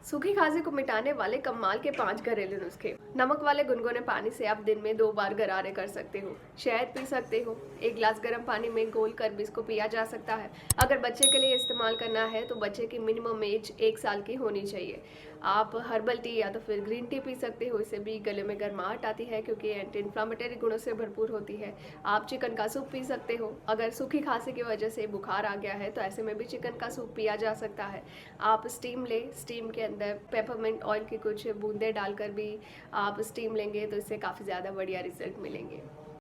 सूखी खांसी को मिटाने वाले कमाल के 5 घरेलू नुस्खे। नमक वाले गुनगुने पानी से आप दिन में 2 बार गरारे कर सकते हो। शहद पी सकते हो। 1 गिलास गर्म पानी में घोल कर भी इसको पिया जा सकता है। अगर बच्चे के लिए इस्तेमाल करना है तो बच्चे की मिनिमम एज 1 साल की होनी चाहिए। आप हर्बल टी या तो फिर ग्रीन टी पी सकते हो। इससे भी गले में गर्माहट आती है क्योंकि एंटी इन्फ्लामेटरी गुणों से भरपूर होती है। आप चिकन का सूप पी सकते हो। अगर सूखी खांसी की वजह से बुखार आ गया है तो ऐसे में भी चिकन का सूप पिया जा सकता है। आप स्टीम लें। स्टीम के अंदर पेपरमिंट ऑयल की कुछ बूंदे डालकर भी आप स्टीम लेंगे तो इससे काफ़ी ज़्यादा बढ़िया रिजल्ट मिलेंगे।